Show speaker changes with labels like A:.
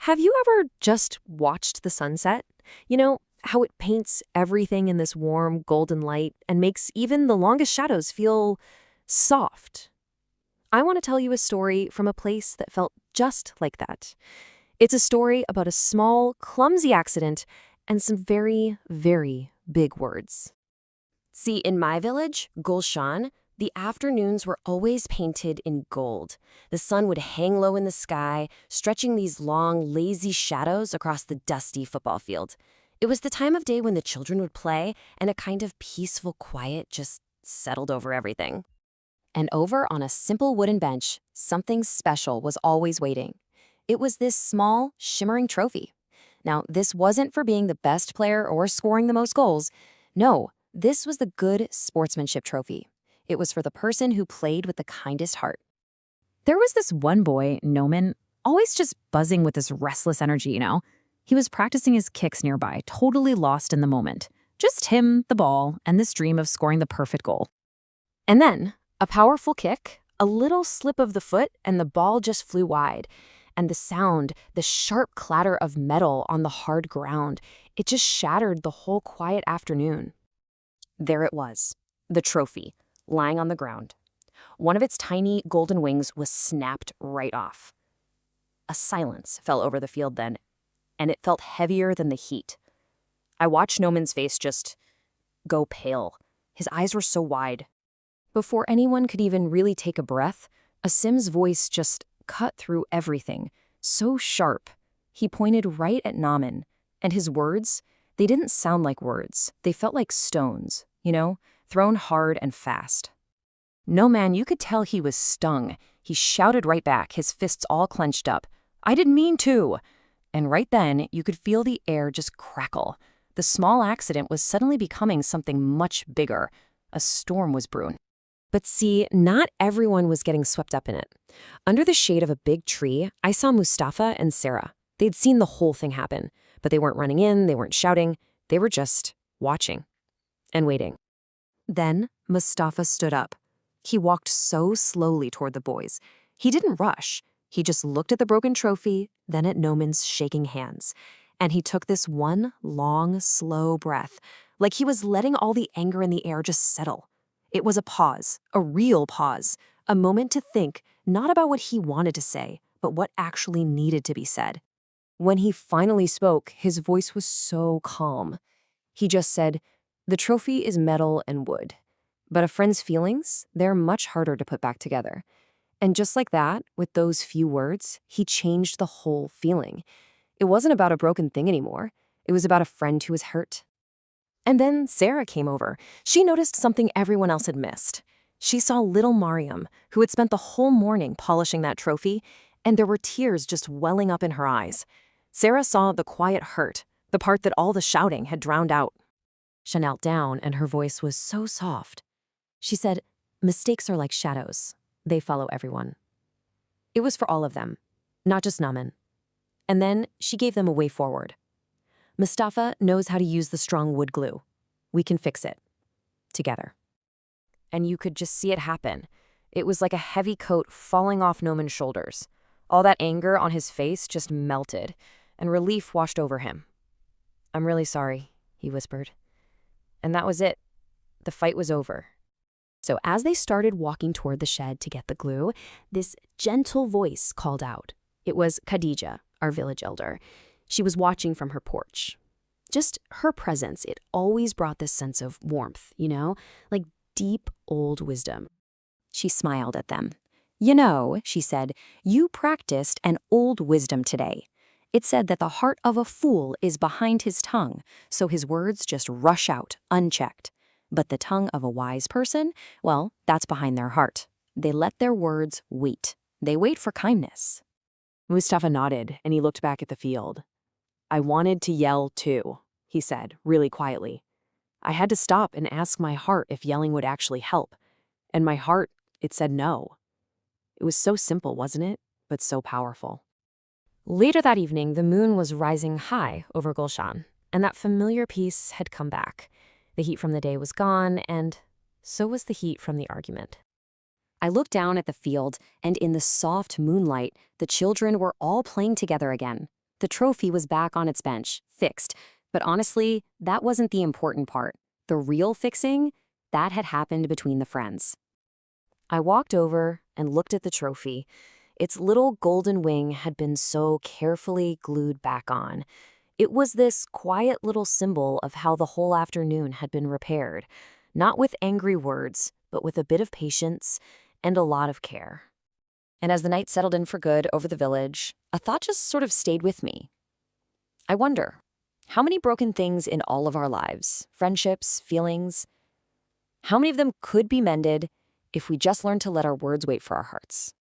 A: Have you ever just watched the sunset? You know, how it paints everything in this warm golden light and makes even the longest shadows feel soft. I want to tell you a story from a place that felt just like that. It's a story about a small, clumsy accident and some very, very big words. See, in my village, Gulshan, the afternoons were always painted in gold. The sun would hang low in the sky, stretching these long, lazy shadows across the dusty football field. It was the time of day when the children would play, and a kind of peaceful quiet just settled over everything. And over on a simple wooden bench, something special was always waiting. It was this small, shimmering trophy. Now, this wasn't for being the best player or scoring the most goals. No, this was the good sportsmanship trophy. It was for the person who played with the kindest heart.
B: There was this one boy, Noman, always just buzzing with this restless energy. He was practicing his kicks nearby, totally lost in the moment. Just him, the ball, and this dream of scoring the perfect goal.
A: And then, a powerful kick, a little slip of the foot, and the ball just flew wide. And the sound, the sharp clatter of metal on the hard ground, it just shattered the whole quiet afternoon. There it was, the trophy, lying on the ground. One of its tiny golden wings was snapped right off. A silence fell over the field then, and it felt heavier than the heat. I watched Noman's face just go pale. His eyes were so wide. Before anyone could even really take a breath, Asim's voice just cut through everything, so sharp. He pointed right at Noman, and his words, they didn't sound like words. They felt like stones, thrown hard and fast. No, man, you could tell he was stung. He shouted right back, his fists all clenched up. "I didn't mean to!" And right then, you could feel the air just crackle. The small accident was suddenly becoming something much bigger. A storm was brewing. But see, not everyone was getting swept up in it. Under the shade of a big tree, I saw Mustafa and Sarah. They'd seen the whole thing happen, but they weren't running in, they weren't shouting. They were just watching and waiting. Then Mustafa stood up. He walked so slowly toward the boys. He didn't rush. He just looked at the broken trophy, then at Noman's shaking hands. And he took this one long, slow breath, like he was letting all the anger in the air just settle. It was a pause, a real pause, a moment to think, not about what he wanted to say, but what actually needed to be said. When he finally spoke, his voice was so calm. He just said, "The trophy is metal and wood. But a friend's feelings, they're much harder to put back together." And just like that, with those few words, he changed the whole feeling. It wasn't about a broken thing anymore. It was about a friend who was hurt. And then Sarah came over. She noticed something everyone else had missed. She saw little Mariam, who had spent the whole morning polishing that trophy, and there were tears just welling up in her eyes. Sarah saw the quiet hurt, the part that all the shouting had drowned out. She knelt down, and her voice was so soft. She said, "Mistakes are like shadows. They follow everyone." It was for all of them, not just Naman. And then she gave them a way forward. "Mustafa knows how to use the strong wood glue. We can fix it. Together." And you could just see it happen. It was like a heavy coat falling off Noman's shoulders. All that anger on his face just melted, and relief washed over him. "I'm really sorry," he whispered. And that was it. The fight was over. So as they started walking toward the shed to get the glue, this gentle voice called out. It was Khadija, our village elder. She was watching from her porch. Just her presence, it always brought this sense of warmth, like deep old wisdom. She smiled at them. She said, "you practiced an old wisdom today. It said that the heart of a fool is behind his tongue, so his words just rush out unchecked. But the tongue of a wise person, well, that's behind their heart. They let their words wait. They wait for kindness." Mustafa nodded, and he looked back at the field. "I wanted to yell too," he said, really quietly. "I had to stop and ask my heart if yelling would actually help. And my heart, it said no." It was so simple, wasn't it? But so powerful. Later that evening, the moon was rising high over Gulshan, and that familiar peace had come back. The heat from the day was gone, and so was the heat from the argument. I looked down at the field, and in the soft moonlight, the children were all playing together again. The trophy was back on its bench, fixed. But honestly, that wasn't the important part. The real fixing, that had happened between the friends. I walked over and looked at the trophy. Its little golden wing had been so carefully glued back on. It was this quiet little symbol of how the whole afternoon had been repaired, not with angry words, but with a bit of patience and a lot of care. And as the night settled in for good over the village, a thought just sort of stayed with me. I wonder, how many broken things in all of our lives, friendships, feelings, how many of them could be mended if we just learned to let our words wait for our hearts?